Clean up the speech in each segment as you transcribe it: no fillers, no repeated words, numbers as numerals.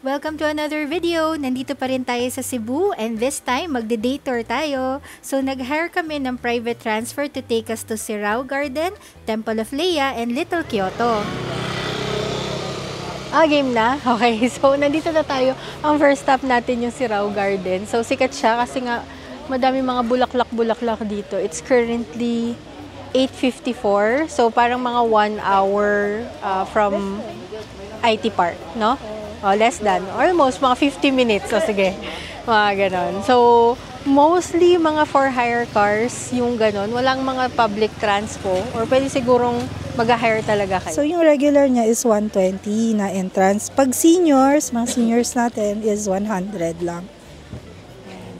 Welcome to another video. Nandito pa rin tayo sa Cebu and this time magde-day tour tayo. So nag-hire kami ng private transfer to take us to Sirao Garden, Temple of Leia, and Little Kyoto. Game na? Okay, so nandito na tayo. Ang first stop natin yung Sirao Garden. So sikat siya kasi nga madami mga bulaklak-bulaklak dito. It's currently 8:54. So parang mga 1 hour from IT Park, no? Less than. Almost mga 50 minutes. So sige, mga ganon. So mostly mga for hire cars yung ganon. Walang mga public transpo or pwede sigurong mag-hire talaga kayo. So yung regular niya is 120 na entrance. Pag seniors, mga seniors natin is 100 lang.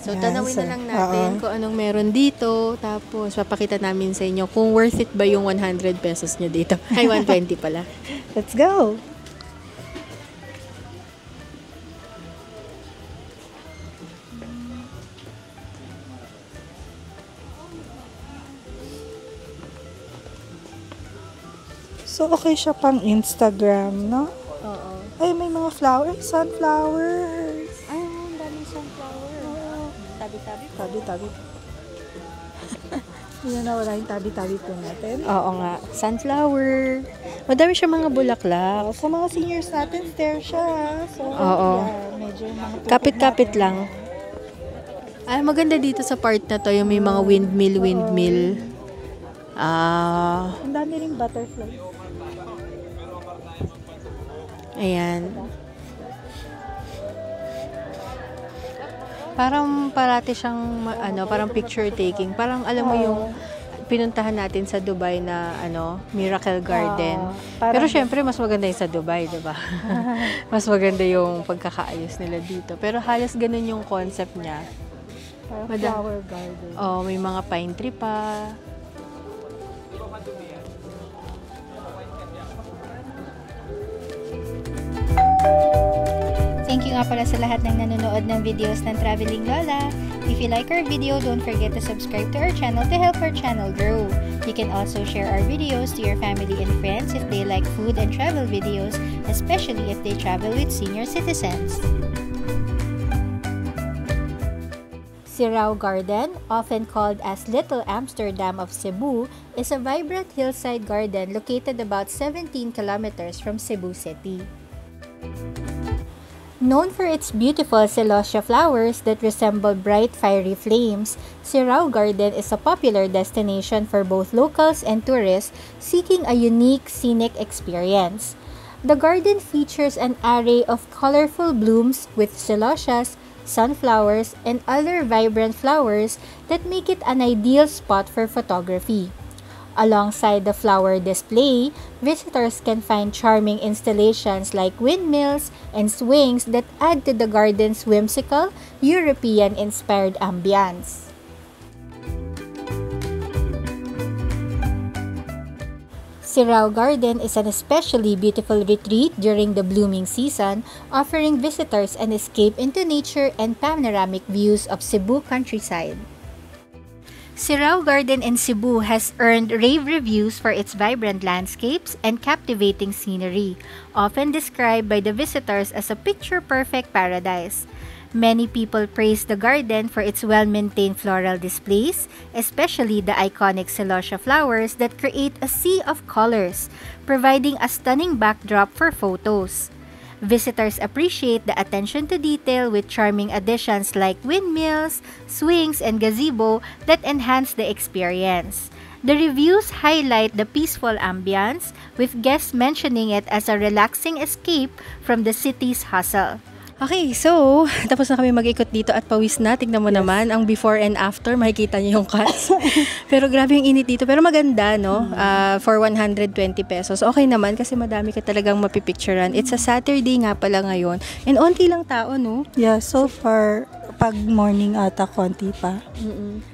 So tanawin na lang natin kung anong meron dito. Tapos papakita namin sa inyo kung worth it ba yung 100 pesos niya dito. Ay, 120 pala. Let's go! So, okay siya pang Instagram, no? Oo. Ay, may mga flowers. Sunflowers. Ay, ang daming sunflower. Tabi-tabi. Tabi-tabi. Hindi na wala yung tabi-tabi po natin. Oo nga. Sunflower. Madami siya mga bulaklak. Sa mga seniors natin, stair siya. So, Oo. yeah, medyo mga Kapit-kapit lang. Ay, maganda dito sa part na to, yung may mga windmill. Ang dami ring butterfly. Ayan. Parang parati siyang parang picture taking. Parang alam mo yung pinuntahan natin sa Dubai na Miracle Garden. Pero syempre mas maganda yung sa Dubai, 'di ba? Mas maganda yung pagkakaayos nila dito. Pero halos ganun yung concept niya. Flower garden. May mga pine tree pa. Thank you nga pala sa lahat ng nanonood ng videos ng Traveling Lola. If you like our video, don't forget to subscribe to our channel to help our channel grow. You can also share our videos to your family and friends if they like food and travel videos, especially if they travel with senior citizens. Sirao Garden, often called as Little Amsterdam of Cebu, is a vibrant hillside garden located about 17 kilometers from Cebu City. Known for its beautiful celosia flowers that resemble bright fiery flames, Sirao Garden is a popular destination for both locals and tourists seeking a unique scenic experience. The garden features an array of colorful blooms with celosias, sunflowers, and other vibrant flowers that make it an ideal spot for photography. Alongside the flower display, visitors can find charming installations like windmills and swings that add to the garden's whimsical, European-inspired ambience. Sirao Garden is an especially beautiful retreat during the blooming season, offering visitors an escape into nature and panoramic views of Cebu countryside. Sirao Garden in Cebu has earned rave reviews for its vibrant landscapes and captivating scenery, often described by the visitors as a picture-perfect paradise. Many people praise the garden for its well-maintained floral displays, especially the iconic celosia flowers that create a sea of colors, providing a stunning backdrop for photos. Visitors appreciate the attention to detail with charming additions like windmills, swings, and gazebo that enhance the experience. The reviews highlight the peaceful ambience, with guests mentioning it as a relaxing escape from the city's hustle. Okay, so tapos na kami mag-ikot dito at pawis na. Tignan mo naman ang before and after. Makikita niyo yung cuts. Pero grabe yung init dito. Pero maganda, no? For 120 pesos. Okay naman kasi madami ka talagang mapipicturean. It's a Saturday nga pala ngayon. And onti lang tao, no? Yeah, so far, Pag morning ata, konti pa.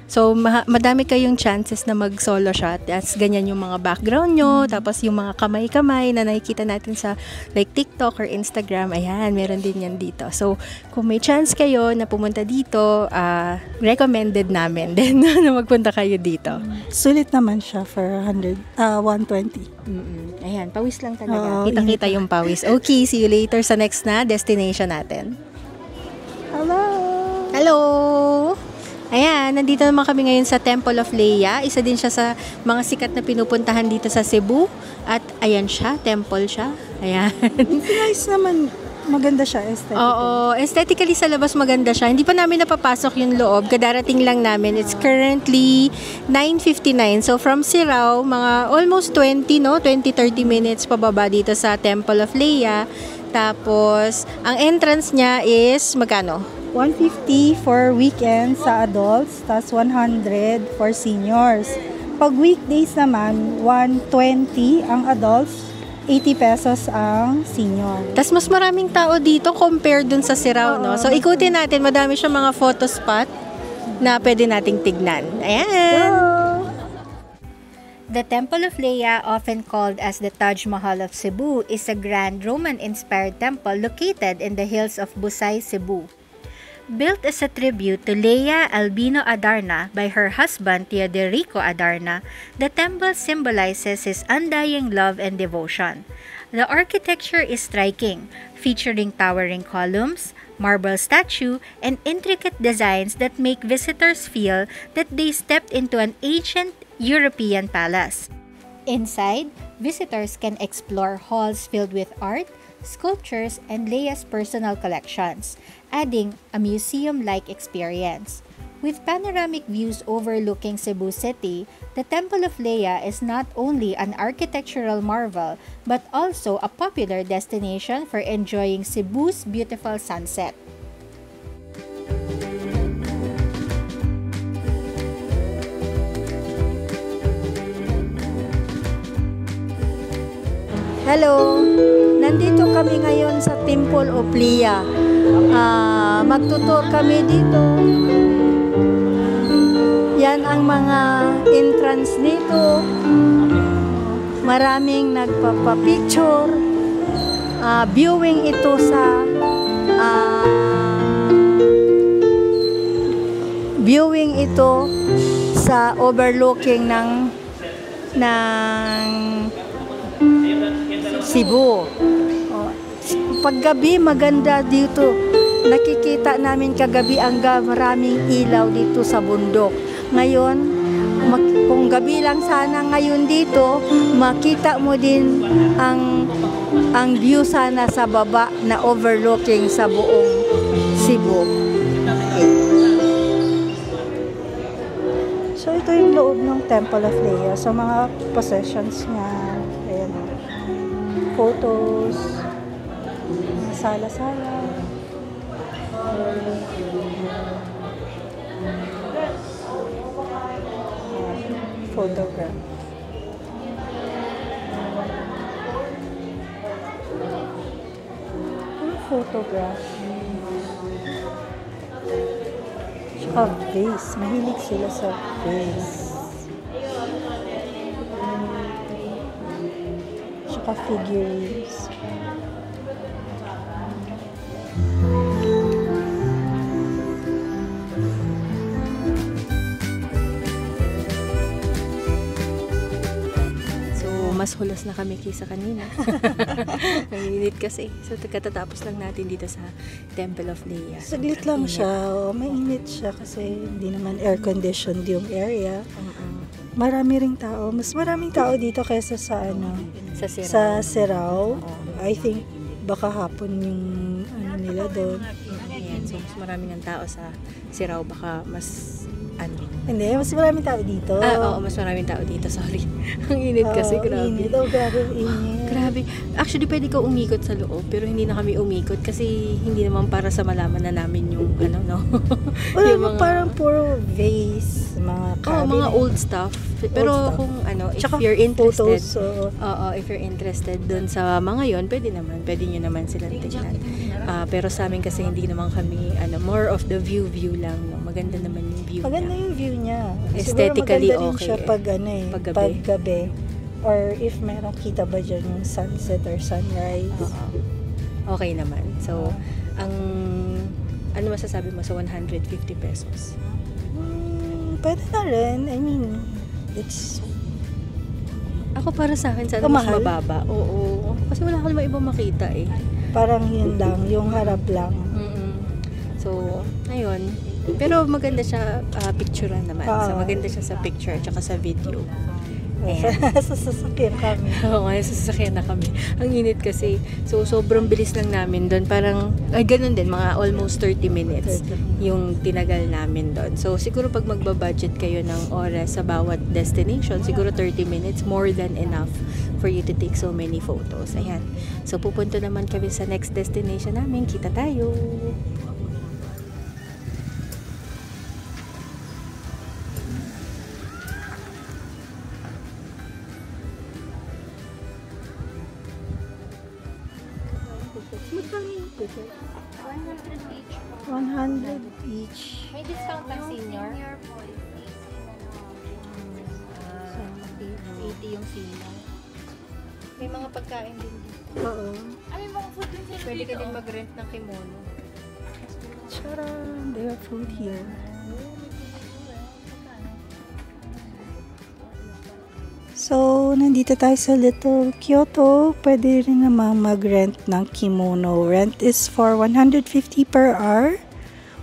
So, madami kayong chances na mag-solo shot. As ganyan yung mga background nyo, tapos yung mga kamay-kamay na nakikita natin sa like TikTok or Instagram. Ayan, meron din yan dito. So, kung may chance kayo na pumunta dito, recommended namin din na magpunta kayo dito. Sulit naman siya for 120. Ayan, pawis lang talaga. Oo, Kita-kita yung pawis. Okay, see you later sa next na destination natin. Hello! Hello! Ayan, nandito naman kami ngayon sa Temple of Leia. Isa din siya sa mga sikat na pinupuntahan dito sa Cebu. At ayan siya, temple siya. Ayan. Nice naman. Maganda siya, aesthetic. Oo, aesthetically sa labas maganda siya. Hindi pa namin napapasok yung loob. Kadarating lang namin. It's currently 9:59. So from Sirao, mga almost 20-30 minutes pababa dito sa Temple of Leia. Tapos, ang entrance niya is magkano? 150 for weekend sa adults, tas 100 for seniors. Pag weekdays naman, 120 ang adults, 80 pesos ang senior. Tapos mas maraming tao dito compared dun sa Sirao, no? So, ikutin natin. Madami siyang mga photo spot na pwede nating tignan. Ayan! The Temple of Leia, often called as the Taj Mahal of Cebu, is a grand Roman-inspired temple located in the hills of Busay, Cebu. Built as a tribute to Leia Albino Adarna by her husband Teodorico Adarna, the temple symbolizes his undying love and devotion. The architecture is striking, featuring towering columns, marble statue, and intricate designs that make visitors feel that they stepped into an ancient European palace. Inside, visitors can explore halls filled with art, sculptures, and Leia's personal collections, adding a museum-like experience. With panoramic views overlooking Cebu City, the Temple of Leia is not only an architectural marvel, but also a popular destination for enjoying Cebu's beautiful sunset. Hello! Nandito kami ngayon sa Temple of Leia. Magtutur kami dito. Yan ang mga entrance nito. Maraming nagpapapicture. Viewing ito sa overlooking ng Cebu. Paggabi maganda dito. Nakikita namin kagabi ang maraming ilaw dito sa bundok. Ngayon, kung gabi lang sana ngayon dito, makita mo din ang view sana sa baba na overlooking sa buong Cebu. So, ito yung loob ng Temple of Leia. So, mga possessions niya. Ayan. Photos. Sala-sala. Photograph. Photograph. Tsaka vase. Mahilig sila sa vase. Tsaka figurines. Mas hulas na kami kaysa kanina. Mainit kasi. So, katatapos lang natin dito sa Temple of Leia. Saglit lang siya. Mainit siya kasi hindi naman air-conditioned yung area. Marami ring tao. Mas maraming tao dito kaysa sa sa Sirao. I think baka hapon yung nila doon. Ayan, so mas maraming ng tao sa Sirao. Baka mas Hindi, mas maraming tao dito. Oo, mas maraming tao dito. Sorry. Ang init kasi, grabe. Init. Grabe init. Grabe. Actually, pwede ka umikot sa loob, pero hindi na kami umikot kasi hindi naman para sa malaman na namin yung no? Wala, parang puro vase, mga cabinet. mga old stuff. Pero kung if Tsaka you're interested, photos, if you're interested dun sa mga yon, pwede nyo naman silang tingnan. Pero sa amin kasi hindi naman kami, more of the view lang. No? Maganda naman yung view maganda niya. yung view niya. Aesthetically, siguro maganda rin okay siya pag gabi. Or if meron kita ba dyan yung sunset or sunrise. Okay naman. So, ano masasabi mo sa 150 pesos? Pwede na rin. I mean, it's... Ako para sa akin, sana mas mababa. Oo. Kasi wala ka naman ibang makita eh. Parang yun lang, yung harap lang. So, ayun. Pero maganda siya picturean naman. So, maganda siya sa picture at sa video. Sa sasakyan kami. Oo, sa sasakyan na kami. Ang init kasi. So, sobrang bilis lang namin doon. Parang, ganun din, mga almost 30 minutes yung tinagal namin doon. So, siguro pag magbabudget kayo ng oras sa bawat destination, siguro 30 minutes, more than enough for you to take so many photos. Ayan. So, pupunta naman kami sa next destination namin. Kita tayo! Magkano yung ticket? 100 each. May discount ang senior? 80 yung senior. May mga pagkain din dito. Oo. Ay, may mga food din sila. Pwede ka din mag-rent ng kimono. Charan! They have food here. So, nandito tayo sa Little Kyoto. Pwede rin naman mag-rent ng kimono. Rent is for 150 per hour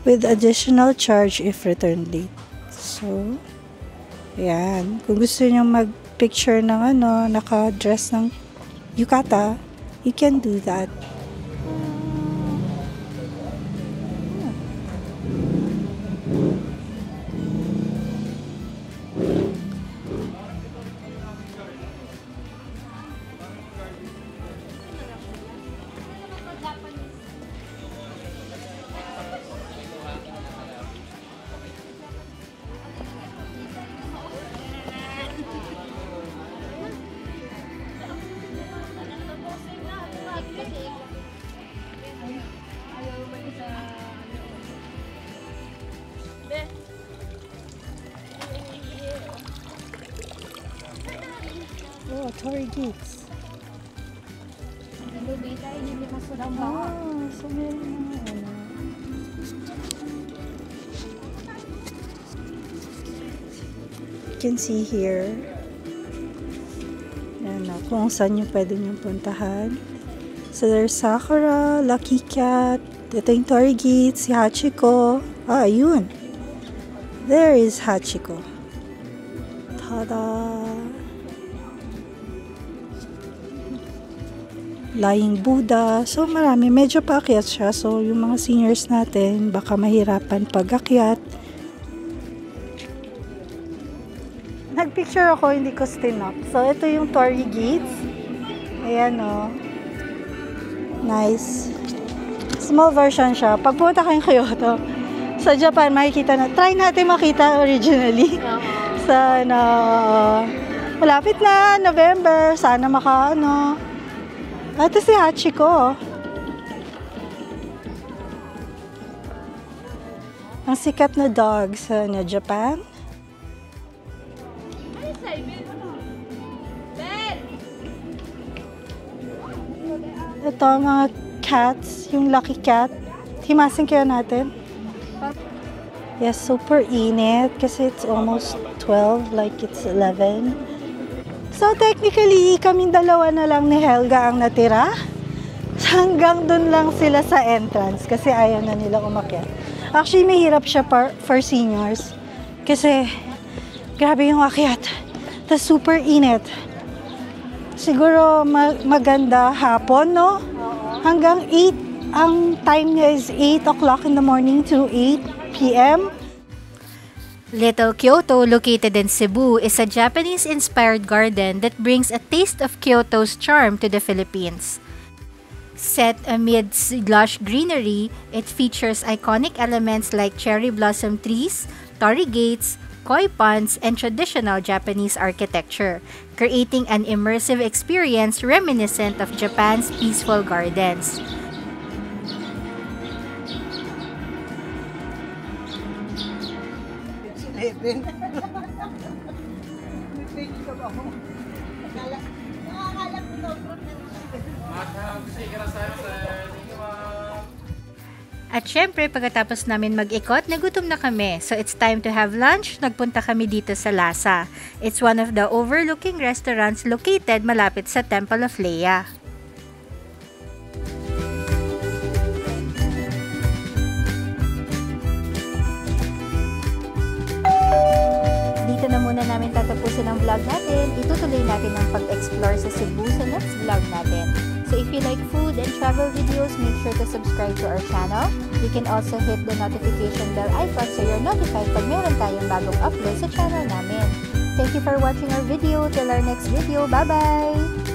with additional charge if return late. So, ayan. Kung gusto nyo mag-picture ng naka-dress ng yukata, you can do that. Oh, Torii Gates. So meron mga You can see here. Yan, kung saan yung pwede nyo puntahan. So there's Sakura, Lucky Cat, ito yung Torii Gates, si Hachiko. Ayun. There is Hachiko. Tada! Lying Buddha. So, marami. Medyo paakyat siya. So, yung mga seniors natin, baka mahirapan pag-akyat. Nag-picture ako, hindi ko stinop. So, ito yung Torii Gates. Ayan, nice. Small version siya. Pag pumunta kayong Kyoto, sa Japan, makikita na. Try natin makita originally. Sa, malapit na, November. Sana ito si Hachiko. Ang sikat na dog sa Japan. Ito mga cats, yung Lucky Cat. Himasin kaya natin. Yes, super init kasi it's almost 12, like it's 11. So, technically, kaming dalawa na lang ni Helga ang natira. Hanggang dun lang sila sa entrance kasi ayaw na nila umakyat. Actually, mahirap siya for seniors. Kasi, grabe yung akyat. Tapos, super init. Siguro, maganda hapon, no? Hanggang 8, ang time niya is 8 o'clock in the morning to 8 p.m. Little Kyoto, located in Cebu, is a Japanese-inspired garden that brings a taste of Kyoto's charm to the Philippines. Set amidst lush greenery, it features iconic elements like cherry blossom trees, torii gates, koi ponds, and traditional Japanese architecture, creating an immersive experience reminiscent of Japan's peaceful gardens. At syempre, pagkatapos namin mag-ikot, nagutom na kami. So it's time to have lunch. Nagpunta kami dito sa Lasa. It's one of the overlooking restaurants located malapit sa Temple of Leia. Dito na muna namin tatapusin ang vlog natin. Itutuloy natin ang pag-explore sa Cebu sa next vlog natin. So if you like food and travel videos, make sure to subscribe to our channel. You can also hit the notification bell icon so you're notified pag meron tayong bagong upload sa channel namin. Thank you for watching our video. Till our next video. Bye-bye!